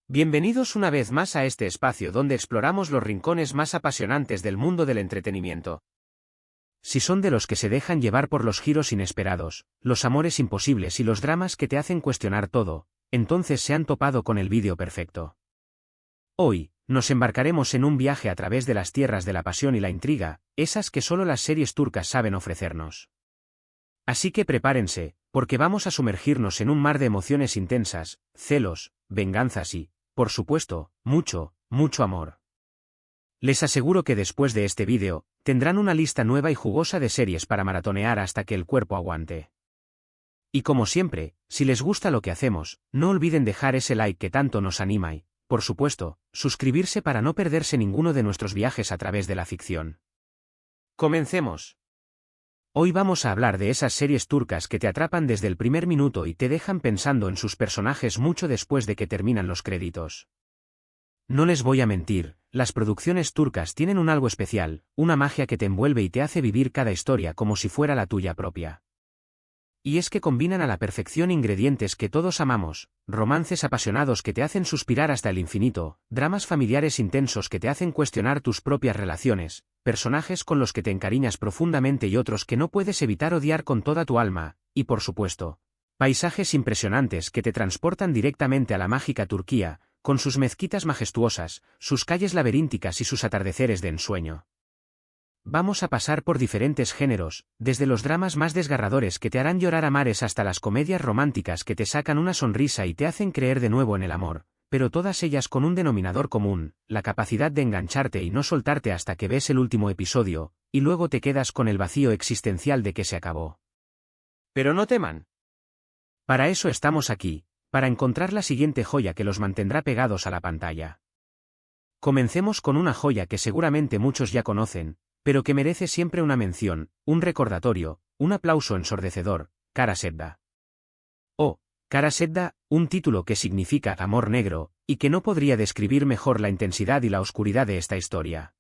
Bienvenidos una vez más a este espacio donde exploramos los rincones más apasionantes del mundo del entretenimiento. Si son de los que se dejan llevar por los giros inesperados, los amores imposibles y los dramas que te hacen cuestionar todo, entonces se han topado con el vídeo perfecto. Hoy, nos embarcaremos en un viaje a través de las tierras de la pasión y la intriga, esas que solo las series turcas saben ofrecernos. Así que prepárense, porque vamos a sumergirnos en un mar de emociones intensas, celos, venganzas y, por supuesto, mucho, mucho amor. Les aseguro que después de este vídeo, tendrán una lista nueva y jugosa de series para maratonear hasta que el cuerpo aguante. Y como siempre, si les gusta lo que hacemos, no olviden dejar ese like que tanto nos anima y, por supuesto, suscribirse para no perderse ninguno de nuestros viajes a través de la ficción. ¡Comencemos! Hoy vamos a hablar de esas series turcas que te atrapan desde el primer minuto y te dejan pensando en sus personajes mucho después de que terminan los créditos. No les voy a mentir, las producciones turcas tienen un algo especial, una magia que te envuelve y te hace vivir cada historia como si fuera la tuya propia. Y es que combinan a la perfección ingredientes que todos amamos, romances apasionados que te hacen suspirar hasta el infinito, dramas familiares intensos que te hacen cuestionar tus propias relaciones, personajes con los que te encariñas profundamente y otros que no puedes evitar odiar con toda tu alma, y por supuesto, paisajes impresionantes que te transportan directamente a la mágica Turquía, con sus mezquitas majestuosas, sus calles laberínticas y sus atardeceres de ensueño. Vamos a pasar por diferentes géneros, desde los dramas más desgarradores que te harán llorar a mares hasta las comedias románticas que te sacan una sonrisa y te hacen creer de nuevo en el amor, pero todas ellas con un denominador común, la capacidad de engancharte y no soltarte hasta que ves el último episodio, y luego te quedas con el vacío existencial de que se acabó. Pero no teman. Para eso estamos aquí, para encontrar la siguiente joya que los mantendrá pegados a la pantalla. Comencemos con una joya que seguramente muchos ya conocen, pero que merece siempre una mención, un recordatorio, un aplauso ensordecedor, Kara Sevda. Oh, Kara Sevda, un título que significa amor negro, y que no podría describir mejor la intensidad y la oscuridad de esta historia.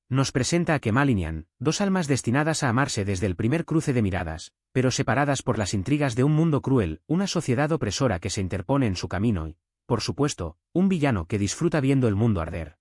Nos presenta a Kemal Inian, dos almas destinadas a amarse desde el primer cruce de miradas, pero separadas por las intrigas de un mundo cruel, una sociedad opresora que se interpone en su camino y, por supuesto, un villano que disfruta viendo el mundo arder.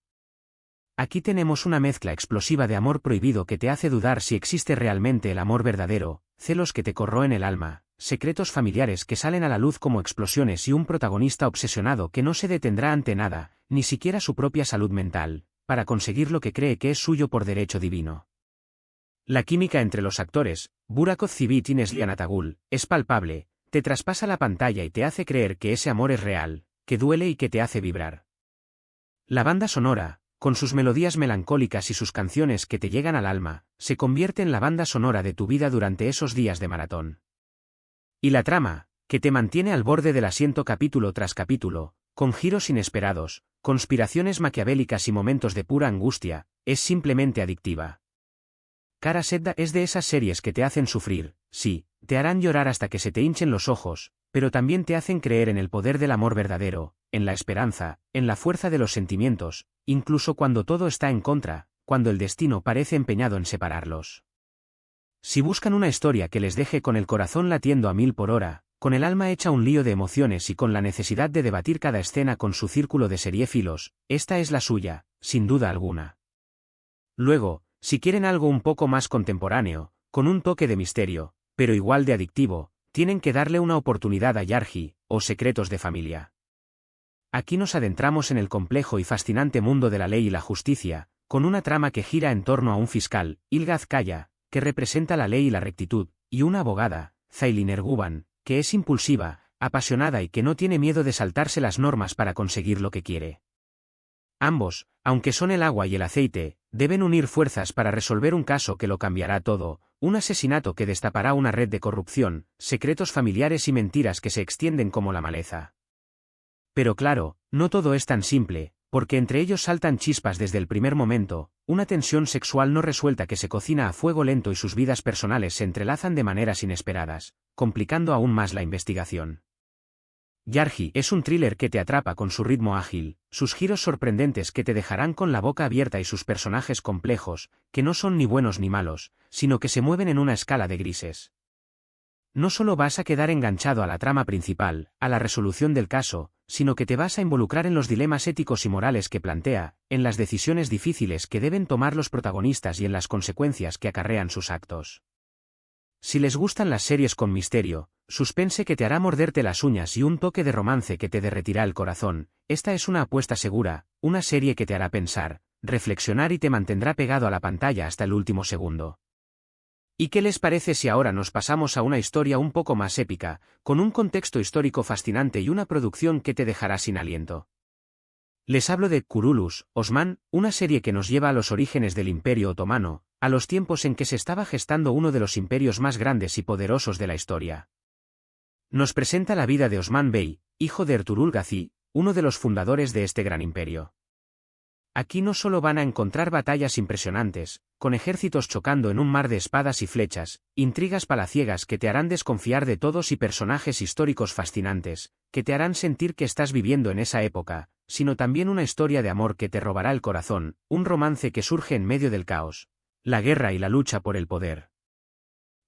Aquí tenemos una mezcla explosiva de amor prohibido que te hace dudar si existe realmente el amor verdadero, celos que te corroen el alma, secretos familiares que salen a la luz como explosiones y un protagonista obsesionado que no se detendrá ante nada, ni siquiera su propia salud mental, para conseguir lo que cree que es suyo por derecho divino. La química entre los actores, Burak Özçivit y Neslihan Atagül, es palpable, te traspasa la pantalla y te hace creer que ese amor es real, que duele y que te hace vibrar. La banda sonora, con sus melodías melancólicas y sus canciones que te llegan al alma, se convierte en la banda sonora de tu vida durante esos días de maratón. Y la trama, que te mantiene al borde del asiento capítulo tras capítulo, con giros inesperados, conspiraciones maquiavélicas y momentos de pura angustia, es simplemente adictiva. Kara Sevda es de esas series que te hacen sufrir, sí, te harán llorar hasta que se te hinchen los ojos, pero también te hacen creer en el poder del amor verdadero, en la esperanza, en la fuerza de los sentimientos, incluso cuando todo está en contra, cuando el destino parece empeñado en separarlos. Si buscan una historia que les deje con el corazón latiendo a 1000 por hora, con el alma hecha un lío de emociones y con la necesidad de debatir cada escena con su círculo de seriéfilos, esta es la suya, sin duda alguna. Luego, si quieren algo un poco más contemporáneo, con un toque de misterio, pero igual de adictivo, tienen que darle una oportunidad a Yargı, o Secretos de Familia. Aquí nos adentramos en el complejo y fascinante mundo de la ley y la justicia, con una trama que gira en torno a un fiscal, Ilgaz Kaya, que representa la ley y la rectitud, y una abogada, Zaylin Erguvan, que es impulsiva, apasionada y que no tiene miedo de saltarse las normas para conseguir lo que quiere. Ambos, aunque son el agua y el aceite, deben unir fuerzas para resolver un caso que lo cambiará todo, un asesinato que destapará una red de corrupción, secretos familiares y mentiras que se extienden como la maleza. Pero claro, no todo es tan simple, porque entre ellos saltan chispas desde el primer momento, una tensión sexual no resuelta que se cocina a fuego lento y sus vidas personales se entrelazan de maneras inesperadas, complicando aún más la investigación. Yargı es un thriller que te atrapa con su ritmo ágil, sus giros sorprendentes que te dejarán con la boca abierta y sus personajes complejos, que no son ni buenos ni malos, sino que se mueven en una escala de grises. No solo vas a quedar enganchado a la trama principal, a la resolución del caso, sino que te vas a involucrar en los dilemas éticos y morales que plantea, en las decisiones difíciles que deben tomar los protagonistas y en las consecuencias que acarrean sus actos. Si les gustan las series con misterio, suspense que te hará morderte las uñas y un toque de romance que te derretirá el corazón, esta es una apuesta segura, una serie que te hará pensar, reflexionar y te mantendrá pegado a la pantalla hasta el último segundo. ¿Y qué les parece si ahora nos pasamos a una historia un poco más épica, con un contexto histórico fascinante y una producción que te dejará sin aliento? Les hablo de Kurulus, Osman, una serie que nos lleva a los orígenes del Imperio Otomano, a los tiempos en que se estaba gestando uno de los imperios más grandes y poderosos de la historia. Nos presenta la vida de Osman Bey, hijo de Ertuğrul Gazi, uno de los fundadores de este gran imperio. Aquí no solo van a encontrar batallas impresionantes, con ejércitos chocando en un mar de espadas y flechas, intrigas palaciegas que te harán desconfiar de todos y personajes históricos fascinantes, que te harán sentir que estás viviendo en esa época, sino también una historia de amor que te robará el corazón, un romance que surge en medio del caos, la guerra y la lucha por el poder.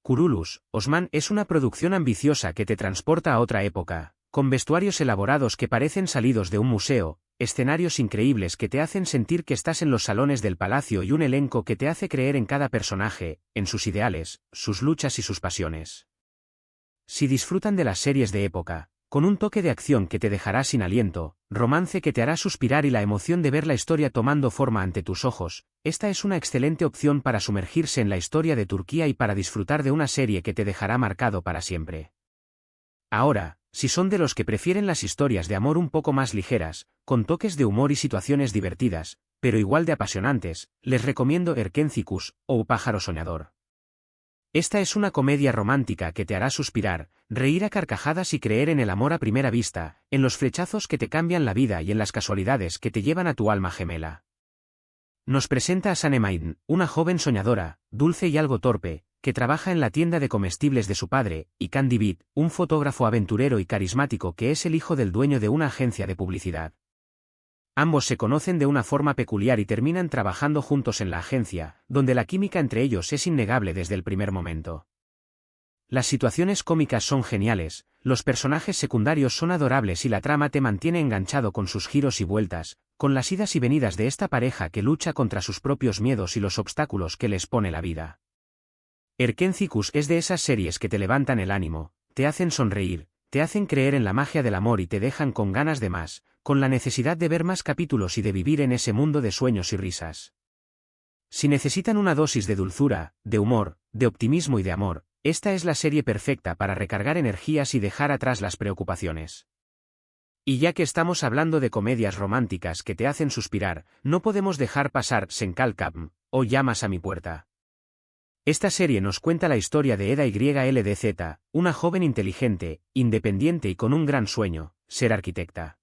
Kurulus, Osman es una producción ambiciosa que te transporta a otra época, con vestuarios elaborados que parecen salidos de un museo, escenarios increíbles que te hacen sentir que estás en los salones del palacio y un elenco que te hace creer en cada personaje, en sus ideales, sus luchas y sus pasiones. Si disfrutan de las series de época, con un toque de acción que te dejará sin aliento, romance que te hará suspirar y la emoción de ver la historia tomando forma ante tus ojos, esta es una excelente opción para sumergirse en la historia de Turquía y para disfrutar de una serie que te dejará marcado para siempre. Ahora, si son de los que prefieren las historias de amor un poco más ligeras, con toques de humor y situaciones divertidas, pero igual de apasionantes, les recomiendo Erkencikus, o Pájaro Soñador. Esta es una comedia romántica que te hará suspirar, reír a carcajadas y creer en el amor a primera vista, en los flechazos que te cambian la vida y en las casualidades que te llevan a tu alma gemela. Nos presenta a Sanem, una joven soñadora, dulce y algo torpe, que trabaja en la tienda de comestibles de su padre, y Candy Beat, un fotógrafo aventurero y carismático que es el hijo del dueño de una agencia de publicidad. Ambos se conocen de una forma peculiar y terminan trabajando juntos en la agencia, donde la química entre ellos es innegable desde el primer momento. Las situaciones cómicas son geniales, los personajes secundarios son adorables y la trama te mantiene enganchado con sus giros y vueltas, con las idas y venidas de esta pareja que lucha contra sus propios miedos y los obstáculos que les pone la vida. Erkencikus es de esas series que te levantan el ánimo, te hacen sonreír, te hacen creer en la magia del amor y te dejan con ganas de más, con la necesidad de ver más capítulos y de vivir en ese mundo de sueños y risas. Si necesitan una dosis de dulzura, de humor, de optimismo y de amor, esta es la serie perfecta para recargar energías y dejar atrás las preocupaciones. Y ya que estamos hablando de comedias románticas que te hacen suspirar, no podemos dejar pasar Senkalkapm, o Llamas a mi puerta. Esta serie nos cuenta la historia de Eda YLDZ, una joven inteligente, independiente y con un gran sueño, ser arquitecta.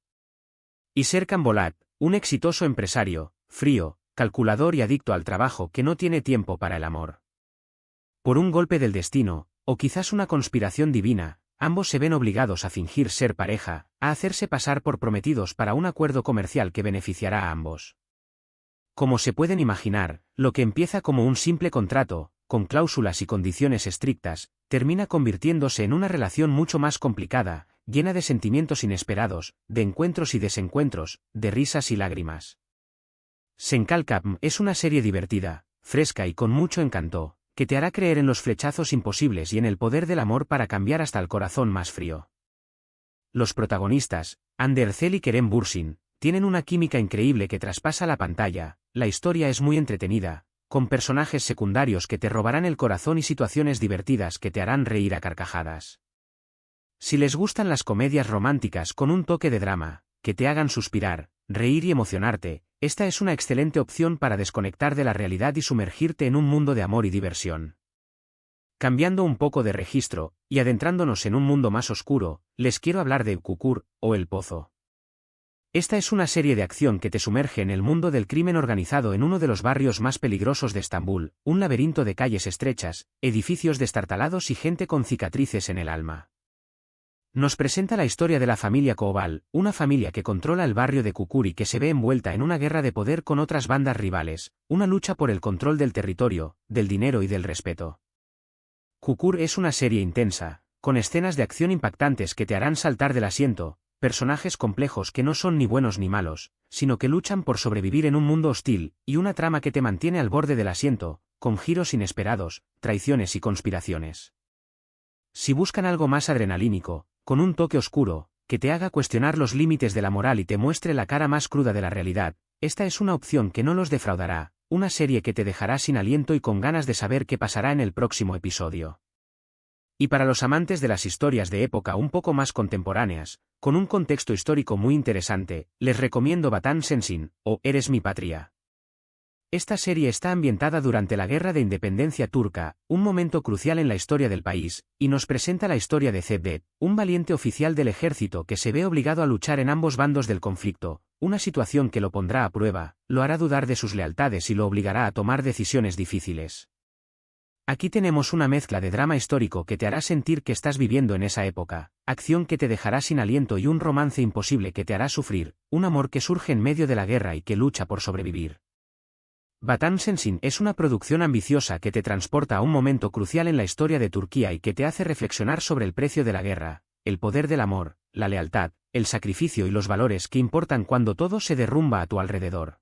Y Serkan Bolat, un exitoso empresario, frío, calculador y adicto al trabajo que no tiene tiempo para el amor. Por un golpe del destino, o quizás una conspiración divina, ambos se ven obligados a fingir ser pareja, a hacerse pasar por prometidos para un acuerdo comercial que beneficiará a ambos. Como se pueden imaginar, lo que empieza como un simple contrato, con cláusulas y condiciones estrictas, termina convirtiéndose en una relación mucho más complicada, llena de sentimientos inesperados, de encuentros y desencuentros, de risas y lágrimas. Senkalkapm es una serie divertida, fresca y con mucho encanto, que te hará creer en los flechazos imposibles y en el poder del amor para cambiar hasta el corazón más frío. Los protagonistas, Hande Erçel y Kerem Bürsin, tienen una química increíble que traspasa la pantalla, la historia es muy entretenida, con personajes secundarios que te robarán el corazón y situaciones divertidas que te harán reír a carcajadas. Si les gustan las comedias románticas con un toque de drama, que te hagan suspirar, reír y emocionarte, esta es una excelente opción para desconectar de la realidad y sumergirte en un mundo de amor y diversión. Cambiando un poco de registro, y adentrándonos en un mundo más oscuro, les quiero hablar de Çukur, o El Pozo. Esta es una serie de acción que te sumerge en el mundo del crimen organizado en uno de los barrios más peligrosos de Estambul, un laberinto de calles estrechas, edificios destartalados y gente con cicatrices en el alma. Nos presenta la historia de la familia Koval, una familia que controla el barrio de Çukur y que se ve envuelta en una guerra de poder con otras bandas rivales, una lucha por el control del territorio, del dinero y del respeto. Çukur es una serie intensa, con escenas de acción impactantes que te harán saltar del asiento, personajes complejos que no son ni buenos ni malos, sino que luchan por sobrevivir en un mundo hostil, y una trama que te mantiene al borde del asiento, con giros inesperados, traiciones y conspiraciones. Si buscan algo más adrenalínico, con un toque oscuro, que te haga cuestionar los límites de la moral y te muestre la cara más cruda de la realidad, esta es una opción que no los defraudará, una serie que te dejará sin aliento y con ganas de saber qué pasará en el próximo episodio. Y para los amantes de las historias de época un poco más contemporáneas, con un contexto histórico muy interesante, les recomiendo Vatan Sensin, o Eres mi patria. Esta serie está ambientada durante la Guerra de Independencia turca, un momento crucial en la historia del país, y nos presenta la historia de Cevdet, un valiente oficial del ejército que se ve obligado a luchar en ambos bandos del conflicto, una situación que lo pondrá a prueba, lo hará dudar de sus lealtades y lo obligará a tomar decisiones difíciles. Aquí tenemos una mezcla de drama histórico que te hará sentir que estás viviendo en esa época, acción que te dejará sin aliento y un romance imposible que te hará sufrir, un amor que surge en medio de la guerra y que lucha por sobrevivir. Vatan Sensin es una producción ambiciosa que te transporta a un momento crucial en la historia de Turquía y que te hace reflexionar sobre el precio de la guerra, el poder del amor, la lealtad, el sacrificio y los valores que importan cuando todo se derrumba a tu alrededor.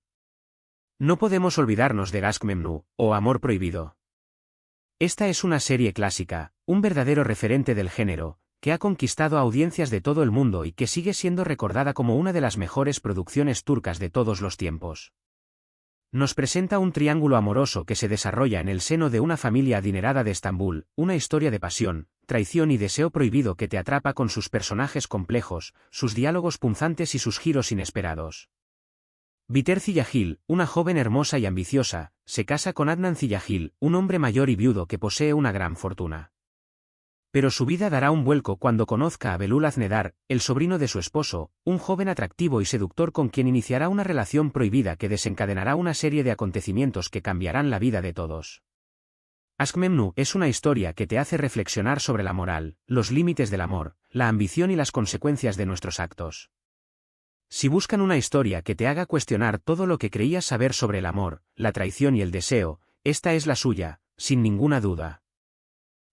No podemos olvidarnos de Aşk Memnu, o Amor Prohibido. Esta es una serie clásica, un verdadero referente del género, que ha conquistado a audiencias de todo el mundo y que sigue siendo recordada como una de las mejores producciones turcas de todos los tiempos. Nos presenta un triángulo amoroso que se desarrolla en el seno de una familia adinerada de Estambul, una historia de pasión, traición y deseo prohibido que te atrapa con sus personajes complejos, sus diálogos punzantes y sus giros inesperados. Biter Ziyagil, una joven hermosa y ambiciosa, se casa con Adnan Ziyagil, un hombre mayor y viudo que posee una gran fortuna. Pero su vida dará un vuelco cuando conozca a Belul Aznedar, el sobrino de su esposo, un joven atractivo y seductor con quien iniciará una relación prohibida que desencadenará una serie de acontecimientos que cambiarán la vida de todos. Aşk Memnu es una historia que te hace reflexionar sobre la moral, los límites del amor, la ambición y las consecuencias de nuestros actos. Si buscan una historia que te haga cuestionar todo lo que creías saber sobre el amor, la traición y el deseo, esta es la suya, sin ninguna duda.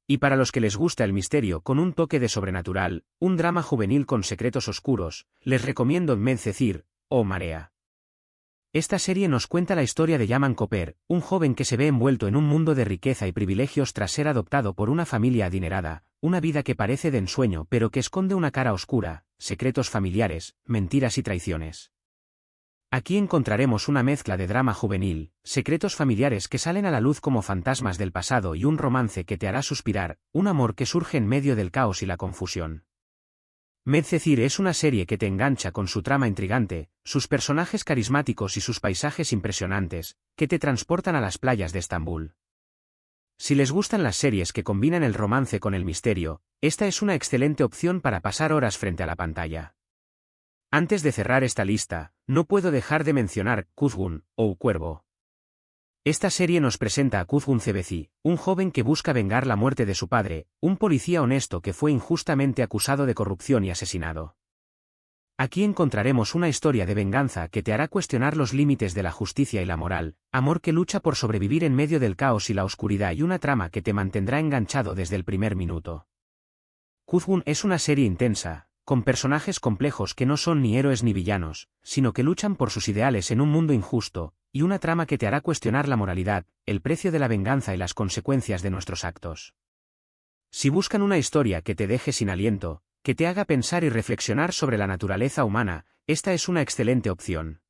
Y para los que les gusta el misterio con un toque de sobrenatural, un drama juvenil con secretos oscuros, les recomiendo Medcezir, o Marea. Esta serie nos cuenta la historia de Yaman Koper, un joven que se ve envuelto en un mundo de riqueza y privilegios tras ser adoptado por una familia adinerada, una vida que parece de ensueño pero que esconde una cara oscura, secretos familiares, mentiras y traiciones. Aquí encontraremos una mezcla de drama juvenil, secretos familiares que salen a la luz como fantasmas del pasado y un romance que te hará suspirar, un amor que surge en medio del caos y la confusión. Medcezir es una serie que te engancha con su trama intrigante, sus personajes carismáticos y sus paisajes impresionantes, que te transportan a las playas de Estambul. Si les gustan las series que combinan el romance con el misterio, esta es una excelente opción para pasar horas frente a la pantalla. Antes de cerrar esta lista, no puedo dejar de mencionar Kuzgun, o Cuervo. Esta serie nos presenta a Kuzgun Cebeci, un joven que busca vengar la muerte de su padre, un policía honesto que fue injustamente acusado de corrupción y asesinado. Aquí encontraremos una historia de venganza que te hará cuestionar los límites de la justicia y la moral, amor que lucha por sobrevivir en medio del caos y la oscuridad y una trama que te mantendrá enganchado desde el primer minuto. Kuzgun es una serie intensa, con personajes complejos que no son ni héroes ni villanos, sino que luchan por sus ideales en un mundo injusto, y una trama que te hará cuestionar la moralidad, el precio de la venganza y las consecuencias de nuestros actos. Si buscan una historia que te deje sin aliento, que te haga pensar y reflexionar sobre la naturaleza humana, esta es una excelente opción.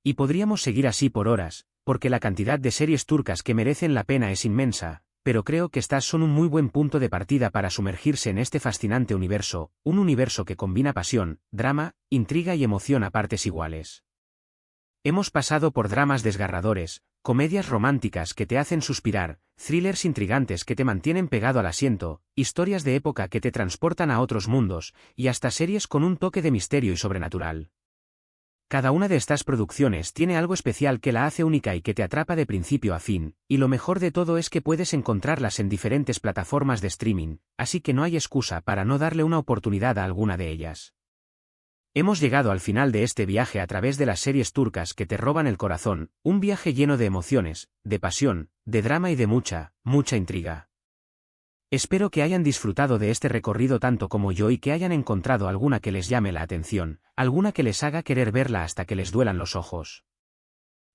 Y podríamos seguir así por horas, porque la cantidad de series turcas que merecen la pena es inmensa, pero creo que estas son un muy buen punto de partida para sumergirse en este fascinante universo, un universo que combina pasión, drama, intriga y emoción a partes iguales. Hemos pasado por dramas desgarradores, comedias románticas que te hacen suspirar, thrillers intrigantes que te mantienen pegado al asiento, historias de época que te transportan a otros mundos, y hasta series con un toque de misterio y sobrenatural. Cada una de estas producciones tiene algo especial que la hace única y que te atrapa de principio a fin, y lo mejor de todo es que puedes encontrarlas en diferentes plataformas de streaming, así que no hay excusa para no darle una oportunidad a alguna de ellas. Hemos llegado al final de este viaje a través de las series turcas que te roban el corazón, un viaje lleno de emociones, de pasión, de drama y de mucha, mucha intriga. Espero que hayan disfrutado de este recorrido tanto como yo y que hayan encontrado alguna que les llame la atención, alguna que les haga querer verla hasta que les duelan los ojos.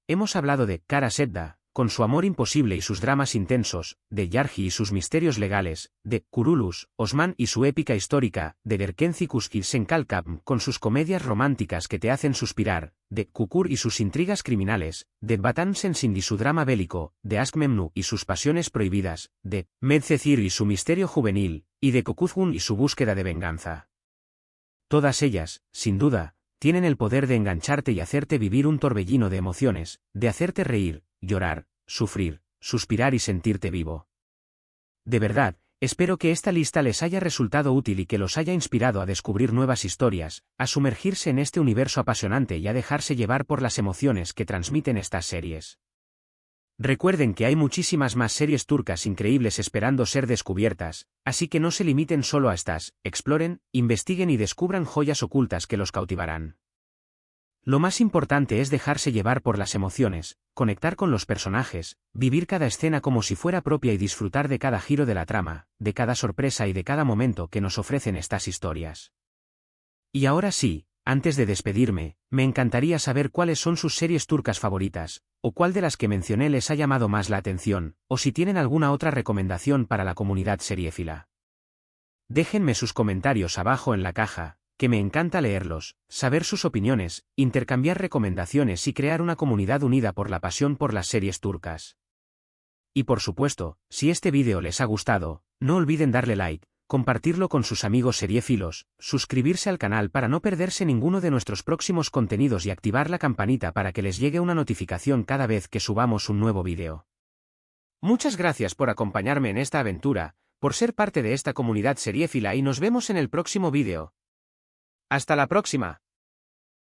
Hemos hablado de Kara Sedda, con su amor imposible y sus dramas intensos, de Yarji y sus misterios legales, de Kurulus, Osman y su épica histórica, de Gerkenci Senkalkam con sus comedias románticas que te hacen suspirar, de Kukur y sus intrigas criminales, de Batan Sensin y su drama bélico, de Askmemnu y sus pasiones prohibidas, de Medcezir y su misterio juvenil, y de Kokuzgun y su búsqueda de venganza. Todas ellas, sin duda, tienen el poder de engancharte y hacerte vivir un torbellino de emociones, de hacerte reír, llorar, sufrir, suspirar y sentirte vivo. De verdad, espero que esta lista les haya resultado útil y que los haya inspirado a descubrir nuevas historias, a sumergirse en este universo apasionante y a dejarse llevar por las emociones que transmiten estas series. Recuerden que hay muchísimas más series turcas increíbles esperando ser descubiertas, así que no se limiten solo a estas, exploren, investiguen y descubran joyas ocultas que los cautivarán. Lo más importante es dejarse llevar por las emociones, conectar con los personajes, vivir cada escena como si fuera propia y disfrutar de cada giro de la trama, de cada sorpresa y de cada momento que nos ofrecen estas historias. Y ahora sí, antes de despedirme, me encantaría saber cuáles son sus series turcas favoritas, o cuál de las que mencioné les ha llamado más la atención, o si tienen alguna otra recomendación para la comunidad seriéfila. Déjenme sus comentarios abajo en la caja, que me encanta leerlos, saber sus opiniones, intercambiar recomendaciones y crear una comunidad unida por la pasión por las series turcas. Y por supuesto, si este vídeo les ha gustado, no olviden darle like, compartirlo con sus amigos seriéfilos, suscribirse al canal para no perderse ninguno de nuestros próximos contenidos y activar la campanita para que les llegue una notificación cada vez que subamos un nuevo vídeo. Muchas gracias por acompañarme en esta aventura, por ser parte de esta comunidad seriéfila y nos vemos en el próximo vídeo. ¡Hasta la próxima!